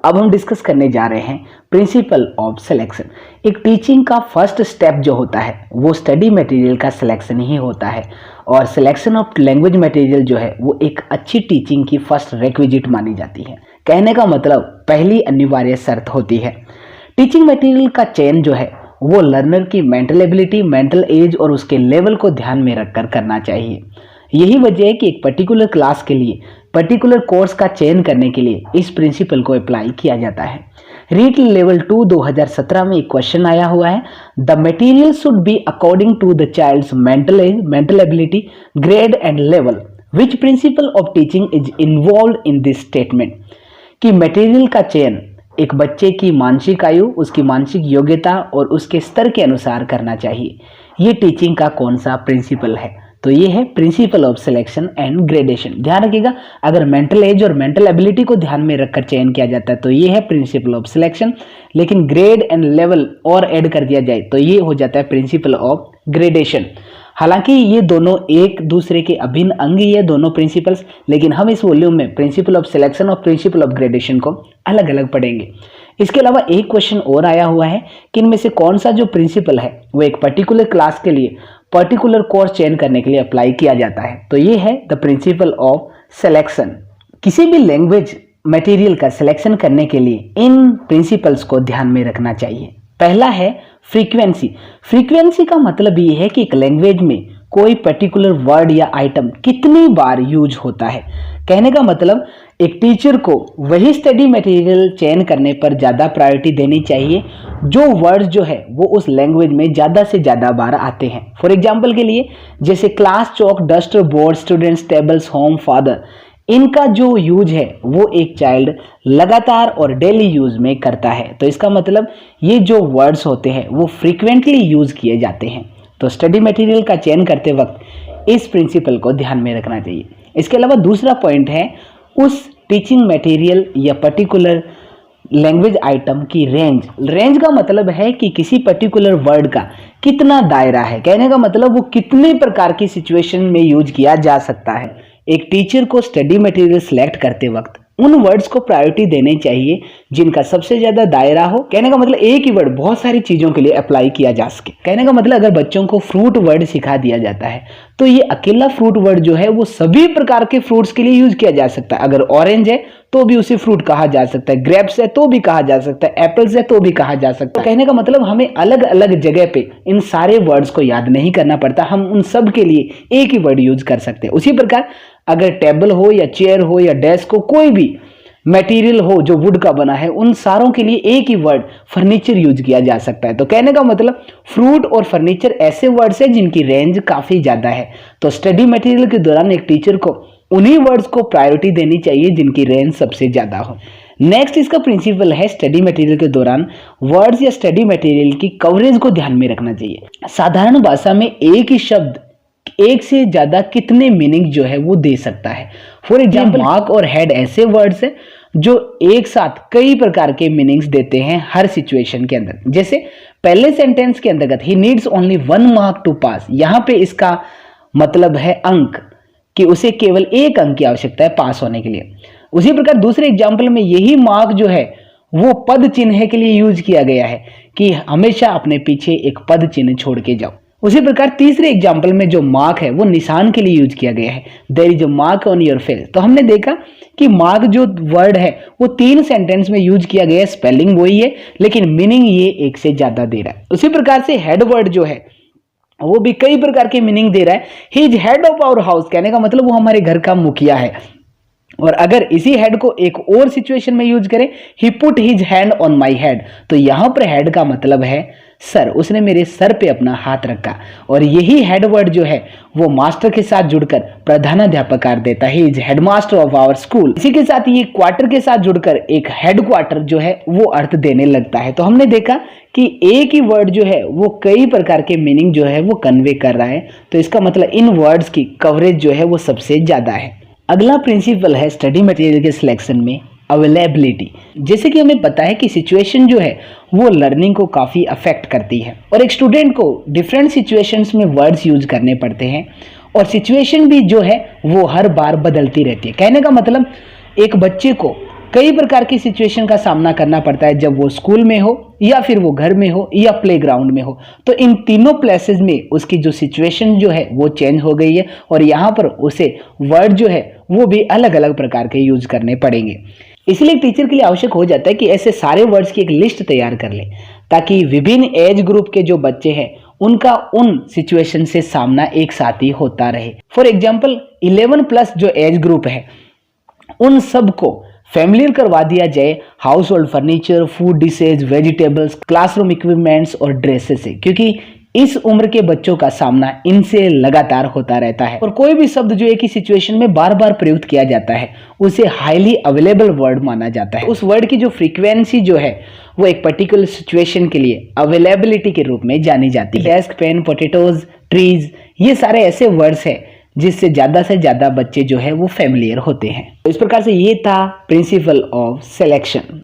अब हम डिस्कस करने जा रहे हैं प्रिंसिपल ऑफ सिलेक्शन। एक टीचिंग का फर्स्ट स्टेप जो होता है वो स्टडी मटेरियल का सिलेक्शन ही होता है, और सिलेक्शन ऑफ लैंग्वेज मटेरियल जो है वो एक अच्छी टीचिंग की फर्स्ट रिक्विजिट मानी जाती है। कहने का मतलब पहली अनिवार्य शर्त होती है। टीचिंग मटेरियल का चयन जो है वो लर्नर की मेंटल एबिलिटी, मेंटल एज और उसके लेवल को ध्यान में रखकर करना चाहिए। यही वजह है कि एक पर्टिकुलर क्लास के लिए, पर्टिकुलर कोर्स का चयन करने के लिए इस प्रिंसिपल को अप्लाई किया जाता है। रीट लेवल 2 2017 में एक क्वेश्चन आया हुआ है, the material should be according to the child's mental age, mental ability, grade and level, which principle of teaching is involve in this statement. कि मटेरियल का चयन एक बच्चे की मानसिक आयु, उसकी मानसिक योग्यता और उसके स्तर के अनुसार करना चाहिए। ये टीचिंग का कौन सा प्रिंसिपल है? तो ये है principle of selection and gradation. ध्यान रखिएगा, अगर मेंटल एज और मेंटल एबिलिटी को ध्यान में रखकर चयन किया जाता है तो ये है प्रिंसिपल ऑफ सिलेक्शन, लेकिन ग्रेड एंड लेवल और ऐड कर दिया जाए तो ये हो जाता है प्रिंसिपल ऑफ ग्रेडेशन। हालांकि ये दोनों एक दूसरे के अभिन्न अंग ही है दोनों प्रिंसिपल्स, लेकिन हम इस वॉल्यूम में प्रिंसिपल ऑफ सिलेक्शन और प्रिंसिपल ऑफ ग्रेडेशन को अलग अलग पढ़ेंगे। इसके अलावा एक क्वेश्चन और आया हुआ है कि इनमें से कौन सा जो प्रिंसिपल है वो एक पर्टिकुलर क्लास के लिए, पर्टिकुलर कोर्स चयन करने के लिए अप्लाई किया जाता है। तो ये है द प्रिंसिपल ऑफ सिलेक्शन। किसी भी लैंग्वेज मटेरियल का सिलेक्शन करने के लिए इन प्रिंसिपल्स को ध्यान में रखना चाहिए। पहला है फ्रीक्वेंसी। फ्रीक्वेंसी का मतलब ये है कि एक लैंग्वेज में कोई पर्टिकुलर वर्ड या आइटम कितनी बार यूज होता है। कहने का मतलब एक टीचर को वही स्टडी मटेरियल चयन करने पर ज़्यादा प्रायोरिटी देनी चाहिए जो वर्ड्स जो है वो उस लैंग्वेज में ज़्यादा से ज़्यादा बार आते हैं। फॉर एग्जांपल के लिए जैसे class, chalk, duster, board, students, tables, home, father, इनका जो यूज है वो एक चाइल्ड लगातार और डेली यूज में करता है। तो इसका मतलब ये जो वर्ड्स होते हैं वो फ्रीक्वेंटली यूज किए जाते हैं। तो स्टडी मटेरियल का चयन करते वक्त इस प्रिंसिपल को ध्यान में रखना चाहिए। इसके अलावा दूसरा पॉइंट है उस टीचिंग मटेरियल या पर्टिकुलर लैंग्वेज आइटम की रेंज। रेंज का मतलब है कि किसी पर्टिकुलर वर्ड का कितना दायरा है। कहने का मतलब वो कितने प्रकार की सिचुएशन में यूज किया जा सकता है। एक टीचर को स्टडी मटेरियल सिलेक्ट करते वक्त उन वर्ड्स को प्रायोरिटी देनी चाहिए जिनका सबसे ज्यादा दायरा हो। कहने का मतलब एक ही वर्ड बहुत सारी चीजों के लिए अप्लाई किया जा सके। कहने का मतलब अगर बच्चों को फ्रूट वर्ड सिखा दिया जाता है तो ये अकेला फ्रूट वर्ड जो है वो सभी प्रकार के फ्रूट्स के लिए यूज किया जा सकता है। अगर ऑरेंज है तो भी उसे फ्रूट कहा जा सकता है, ग्रेप्स है तो भी कहा जा सकता है, एप्पल्स है तो भी कहा जा सकता है। कहने का मतलब हमें अलग अलग जगह पे इन सारे वर्ड्स को याद नहीं करना पड़ता, हम उन सब के लिए एक ही वर्ड यूज कर सकते हैं। उसी प्रकार अगर टेबल हो या चेयर हो या डेस्क हो, कोई भी मटेरियल हो जो वुड का बना है, उन सारों के लिए एक ही वर्ड फर्नीचर यूज किया जा सकता है। तो कहने का मतलब फ्रूट और फर्नीचर ऐसे वर्ड्स हैं जिनकी रेंज काफी ज्यादा है। तो स्टडी मटेरियल के दौरान एक टीचर को उन्हीं वर्ड्स को प्रायोरिटी देनी चाहिए जिनकी रेंज सबसे ज्यादा हो। नेक्स्ट इसका प्रिंसिपल है स्टडी मटेरियल के दौरान वर्ड्स या स्टडी मटेरियल की कवरेज को ध्यान में रखना चाहिए। साधारण भाषा में एक ही शब्द एक से ज्यादा कितने मीनिंग जो है वो दे सकता है। फॉर एग्जाम्पल मार्क और हेड ऐसे वर्ड्स हैं जो एक साथ कई प्रकार के मीनिंग्स देते हैं हर सिचुएशन के अंदर। जैसे पहले सेंटेंस के अंतर्गत he needs only 1 mark to pass, यहाँ पे इसका मतलब है अंक, कि उसे केवल 1 अंक की आवश्यकता है पास होने के लिए। उसी प्रकार दूसरे एग्जाम्पल में यही मार्क जो है वो पद चिन्ह के लिए यूज किया गया है कि हमेशा अपने पीछे एक पद चिन्ह छोड़ के जाओ। उसी प्रकार तीसरे एग्जाम्पल में जो मार्क है वो निशान के लिए यूज किया गया है, there is a mark on your face. तो हमने देखा कि मार्क जो वर्ड है वो 3 सेंटेंस में यूज किया गया है, स्पेलिंग वही है लेकिन मीनिंग ये एक से ज्यादा दे रहा है। उसी प्रकार से हेड वर्ड जो है वो भी कई प्रकार के मीनिंग दे रहा है। He is head of our house, कहने का मतलब वो हमारे घर का मुखिया है। और अगर इसी हेड को एक और सिचुएशन में यूज करें, he put his hand on my head, तो यहां पर हेड का मतलब है सर, उसने मेरे सर पे अपना हाथ रखा। और यही हेड वर्ड जो है वो मास्टर के साथ जुड़कर प्रधानाध्यापक देता है, is headmaster of our school. इसी के साथ ये क्वार्टर के साथ जुड़कर एक हेड क्वार्टर जो है वो अर्थ देने लगता है। तो हमने देखा कि एक ही वर्ड जो है वो कई प्रकार के मीनिंग जो है वो कन्वे कर रहा है। तो इसका मतलब इन वर्ड्स की कवरेज जो है वो सबसे ज्यादा है। अगला प्रिंसिपल है स्टडी मटेरियल के सिलेक्शन में अवेलेबिलिटी। जैसे कि हमें पता है कि सिचुएशन जो है वो लर्निंग को काफ़ी अफेक्ट करती है और एक स्टूडेंट को डिफरेंट सिचुएशंस में वर्ड्स यूज करने पड़ते हैं और सिचुएशन भी जो है वो हर बार बदलती रहती है। कहने का मतलब एक बच्चे को कई प्रकार की सिचुएशन का सामना करना पड़ता है, जब वो स्कूल में हो या फिर वो घर में हो या प्लेग्राउंड में हो। तो इन तीनों प्लेसेस में उसकी जो सिचुएशन जो है वो चेंज हो गई है और यहाँ पर उसे वर्ड जो है वो भी अलग अलग प्रकार के यूज करने पड़ेंगे। इसलिए टीचर के लिए आवश्यक हो जाता है कि ऐसे सारे वर्ड्स की एक लिस्ट तैयार कर ले, ताकि विभिन्न एज ग्रुप के जो बच्चे हैं उनका उन सिचुएशन से सामना एक साथ ही होता रहे। फॉर एग्जाम्पल 11+ जो एज ग्रुप है उन सबको फैमिलियर करवा दिया जाए house hold furniture, food dishes, vegetables, classroom equipments और ड्रेसेस से, क्योंकि इस उम्र के बच्चों का सामना इनसे लगातार होता रहता है। और कोई भी शब्द जो एक ही सिचुएशन में बार बार प्रयुक्त किया जाता है उसे हाईली अवेलेबल वर्ड माना जाता है। उस वर्ड की जो फ्रीक्वेंसी जो है वो एक पर्टिकुलर सिचुएशन के लिए अवेलेबिलिटी के रूप में जानी जाती है। डेस्क, पेन, पोटैटोज, ट्रीज, ये सारे ऐसे वर्ड्स हैं जिससे ज्यादा से ज्यादा बच्चे जो है वो फैमिलियर होते हैं। तो इस प्रकार से ये था principle of selection.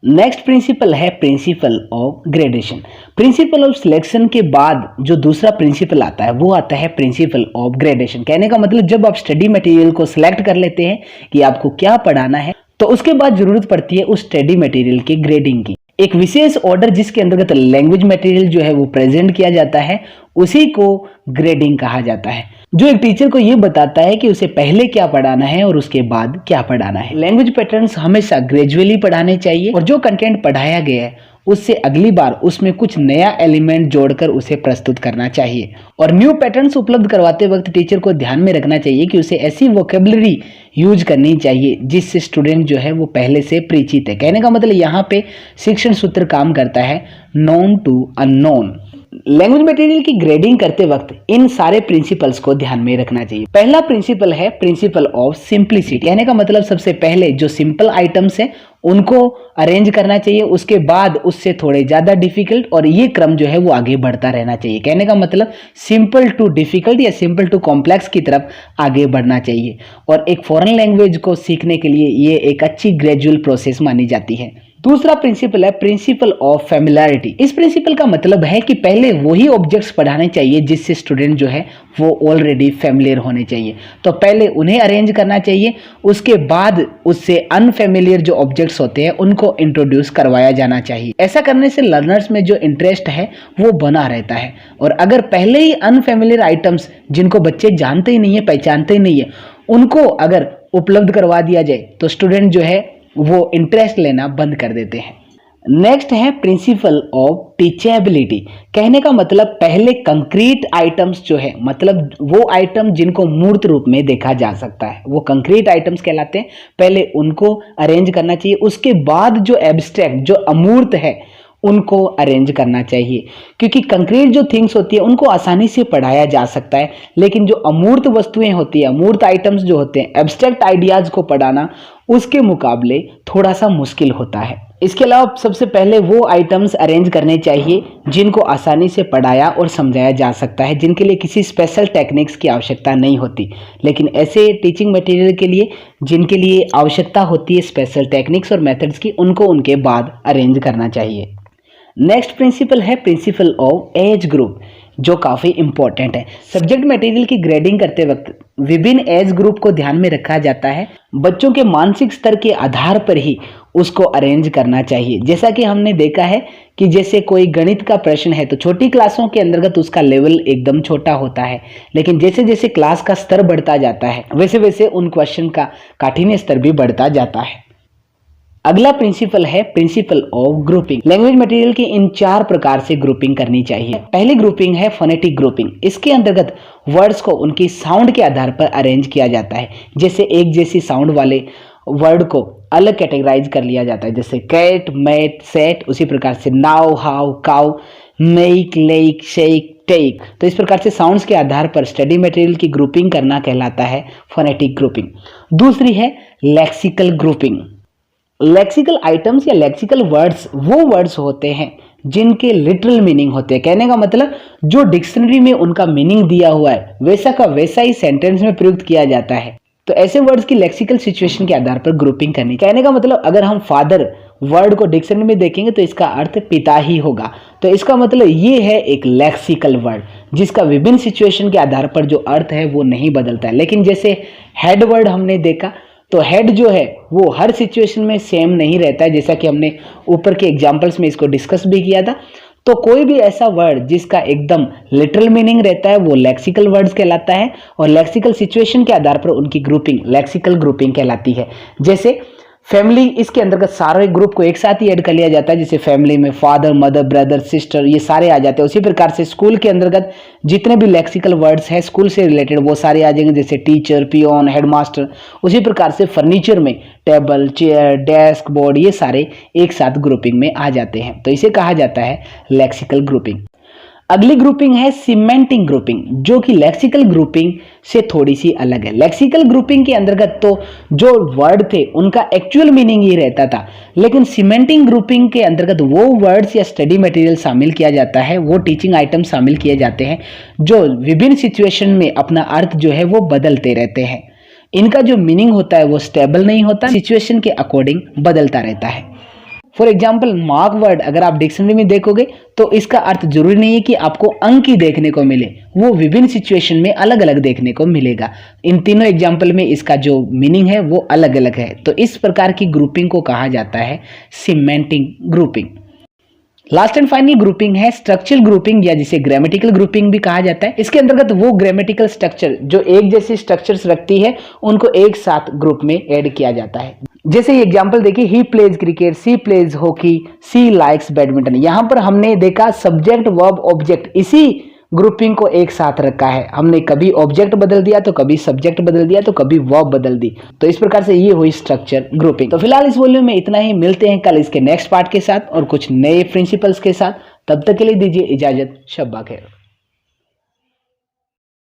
Next principle है principle of gradation. Principle of selection के बाद जो दूसरा प्रिंसिपल आता है वो आता है प्रिंसिपल ऑफ ग्रेडेशन। कहने का मतलब जब आप स्टडी मटेरियल को सिलेक्ट कर लेते हैं कि आपको क्या पढ़ाना है, तो उसके बाद जरूरत पड़ती है उस स्टडी मटेरियल की ग्रेडिंग की। एक विशेष ऑर्डर जिसके अंतर्गत लैंग्वेज मटेरियल जो है वो प्रेजेंट किया जाता है उसी को ग्रेडिंग कहा जाता है, जो एक टीचर को ये बताता है कि उसे पहले क्या पढ़ाना है और उसके बाद क्या पढ़ाना है। लैंग्वेज पैटर्न्स हमेशा ग्रेजुअली पढ़ाने चाहिए और जो कंटेंट पढ़ाया गया है उससे अगली बार उसमें कुछ नया एलिमेंट जोड़कर उसे प्रस्तुत करना चाहिए। और न्यू पैटर्न्स उपलब्ध करवाते वक्त टीचर को ध्यान में रखना चाहिए कि उसे ऐसी वोकेबलरी यूज करनी चाहिए जिससे स्टूडेंट जो है वो पहले से परिचित है। कहने का मतलब यहाँ पे शिक्षण सूत्र काम करता है known to unknown. Language material की ग्रेडिंग करते वक्त इन सारे प्रिंसिपल्स को ध्यान में रखना चाहिए। पहला प्रिंसिपल है प्रिंसिपल ऑफ सिंप्लिसिटी। कहने का मतलब सबसे पहले जो सिंपल आइटम्स हैं उनको अरेंज करना चाहिए, उसके बाद उससे थोड़े ज्यादा डिफिकल्ट, और ये क्रम जो है वो आगे बढ़ता रहना चाहिए। कहने का मतलब सिंपल टू डिफिकल्ट या सिंपल टू कॉम्प्लेक्स की तरफ आगे बढ़ना चाहिए। और एक फॉरेन लैंग्वेज को सीखने के लिए ये एक अच्छी ग्रेजुअल प्रोसेस मानी जाती है। दूसरा प्रिंसिपल है प्रिंसिपल ऑफ फैमिलियरिटी। इस प्रिंसिपल का मतलब है कि पहले वही ऑब्जेक्ट्स पढ़ाने चाहिए जिससे स्टूडेंट जो है वो ऑलरेडी फैमिलियर होने चाहिए। तो पहले उन्हें अरेंज करना चाहिए, उसके बाद उससे अनफैमिलियर जो ऑब्जेक्ट्स होते हैं उनको इंट्रोड्यूस करवाया जाना चाहिए। ऐसा करने से लर्नर्स में जो इंटरेस्ट है वो बना रहता है। और अगर पहले ही अनफैमिलियर आइटम्स जिनको बच्चे जानते ही नहीं है, पहचानते ही नहीं है, उनको अगर उपलब्ध करवा दिया जाए तो स्टूडेंट जो है वो इंटरेस्ट लेना बंद कर देते हैं। नेक्स्ट है प्रिंसिपल ऑफ टीचेबिलिटी। कहने का मतलब पहले कंक्रीट आइटम्स जो है, मतलब वो आइटम जिनको मूर्त रूप में देखा जा सकता है वो कंक्रीट आइटम्स कहलाते हैं, पहले उनको अरेंज करना चाहिए। उसके बाद जो एब्स्ट्रैक्ट जो अमूर्त है उनको अरेंज करना चाहिए, क्योंकि कंक्रीट जो थिंग्स होती है उनको आसानी से पढ़ाया जा सकता है, लेकिन जो अमूर्त वस्तुएं होती है, अमूर्त आइटम्स जो होते हैं, एब्स्ट्रैक्ट आइडियाज को पढ़ाना उसके मुकाबले थोड़ा सा मुश्किल होता है। इसके अलावा सबसे पहले वो आइटम्स अरेंज करने चाहिए जिनको आसानी से पढ़ाया और समझाया जा सकता है, जिनके लिए किसी स्पेशल टेक्निक्स की आवश्यकता नहीं होती। लेकिन ऐसे टीचिंग मटेरियल के लिए जिनके लिए आवश्यकता होती है स्पेशल टेक्निक्स और मेथड्स की, उनको उनके बाद अरेंज करना चाहिए। नेक्स्ट प्रिंसिपल है प्रिंसिपल ऑफ एज ग्रुप, जो काफ़ी इंपॉर्टेंट है। सब्जेक्ट मटेरियल की ग्रेडिंग करते वक्त विभिन्न एज ग्रुप को ध्यान में रखा जाता है। बच्चों के मानसिक स्तर के आधार पर ही उसको अरेंज करना चाहिए। जैसा कि हमने देखा है कि जैसे कोई गणित का प्रश्न है तो छोटी क्लासों के अंतर्गत उसका लेवल एकदम छोटा होता है, लेकिन जैसे जैसे क्लास का स्तर बढ़ता जाता है वैसे वैसे उन क्वेश्चन का काठिन्य स्तर भी बढ़ता जाता है। अगला प्रिंसिपल है principle of grouping. Language material की इन 4 प्रकार से ग्रुपिंग करनी चाहिए। पहली ग्रुपिंग है फोनेटिक ग्रुपिंग। इसके अंतर्गत वर्ड्स को उनकी साउंड के आधार पर अरेंज किया जाता है। जैसे एक जैसी साउंड वाले वर्ड को अलग कैटेगराइज कर लिया जाता है, जैसे कैट, मैट, सेट। उसी प्रकार से now, how, cow, make, lake, shake, take. तो इस प्रकार से साउंड्स के आधार पर स्टडी मटेरियल की ग्रुपिंग करना कहलाता है फोनेटिक ग्रुपिंग। दूसरी है लेक्सिकल ग्रुपिंग। लेक्सिकल आइटम्स या लेक्सिकल वर्ड्स वो वर्ड्स होते हैं जिनके लिटरल मीनिंग होते हैं। कहने का मतलब जो डिक्शनरी में उनका मीनिंग दिया हुआ है वैसा का वैसा ही सेंटेंस में प्रयुक्त किया जाता है। तो ऐसे वर्ड्स की लेक्सिकल सिचुएशन के आधार पर ग्रुपिंग करनी। कहने का मतलब अगर हम फादर वर्ड को डिक्शनरी में देखेंगे तो इसका अर्थ पिता ही होगा, तो इसका मतलब ये है एक लेक्सिकल वर्ड जिसका विभिन्न सिचुएशन के आधार पर जो अर्थ है वो नहीं बदलता है। लेकिन जैसे हेड वर्ड हमने देखा तो हेड जो है वो हर सिचुएशन में सेम नहीं रहता है, जैसा कि हमने ऊपर के एग्जांपल्स में इसको डिस्कस भी किया था। तो कोई भी ऐसा वर्ड जिसका एकदम लिटरल मीनिंग रहता है वो लेक्सिकल वर्ड्स कहलाता है, और लेक्सिकल सिचुएशन के आधार पर उनकी ग्रुपिंग लेक्सिकल ग्रुपिंग कहलाती है। जैसे फैमिली, इसके अंतर्गत सारे ग्रुप को एक साथ ही ऐड कर लिया जाता है, जैसे फैमिली में फादर, मदर, ब्रदर, सिस्टर, ये सारे आ जाते हैं। उसी प्रकार से स्कूल के अंतर्गत जितने भी लेक्सिकल वर्ड्स हैं स्कूल से रिलेटेड वो सारे आ जाएंगे, जैसे टीचर, पियोन, हेडमास्टर। उसी प्रकार से फर्नीचर में टेबल, चेयर, डेस्क, बोर्ड, ये सारे एक साथ ग्रुपिंग में आ जाते हैं। तो इसे कहा जाता है लेक्सिकल ग्रुपिंग। अगली ग्रुपिंग है सीमेंटिंग ग्रुपिंग, जो कि लेक्सिकल ग्रुपिंग से थोड़ी सी अलग है। लेक्सिकल ग्रुपिंग के अंतर्गत तो जो वर्ड थे उनका एक्चुअल मीनिंग ही रहता था, लेकिन सीमेंटिंग ग्रुपिंग के अंतर्गत वो वर्ड्स या स्टडी मटेरियल शामिल किया जाता है, वो टीचिंग आइटम शामिल किए जाते हैं जो विभिन्न सिचुएशन में अपना अर्थ जो है वो बदलते रहते हैं। इनका जो मीनिंग होता है वो स्टेबल नहीं होता, सिचुएशन के अकॉर्डिंग बदलता रहता है। फॉर एग्जाम्पल, मार्क वर्ड अगर आप डिक्शनरी में देखोगे तो इसका अर्थ जरूरी नहीं है कि आपको अंक ही देखने को मिले, वो विभिन्न सिचुएशन में अलग अलग देखने को मिलेगा। इन तीनों एग्जाम्पल में इसका जो मीनिंग है वो अलग अलग है। तो इस प्रकार की ग्रुपिंग को कहा जाता है cementing grouping. Last and final grouping है स्ट्रक्चरल ग्रुपिंग, या जिसे ग्रामेटिकल ग्रुपिंग भी कहा जाता है। इसके अंतर्गत वो ग्रामेटिकल स्ट्रक्चर जो एक जैसी स्ट्रक्चर्स रखती है उनको एक साथ ग्रुप में ऐड किया जाता है। जैसे एग्जांपल देखिए, he plays cricket, she plays hockey, she likes badminton. यहां पर हमने देखा सब्जेक्ट, वर्ब, ऑब्जेक्ट, इसी ग्रुपिंग को एक साथ रखा है। हमने कभी ऑब्जेक्ट बदल दिया तो कभी सब्जेक्ट बदल दिया तो कभी वर्ब बदल दी। तो इस प्रकार से ये हुई स्ट्रक्चर ग्रुपिंग। तो फिलहाल इस वॉल्यूम में इतना ही। मिलते हैं कल इसके नेक्स्ट पार्ट के साथ और कुछ नए प्रिंसिपल्स के साथ। तब तक के लिए दीजिए इजाजत। शब्बा खैर।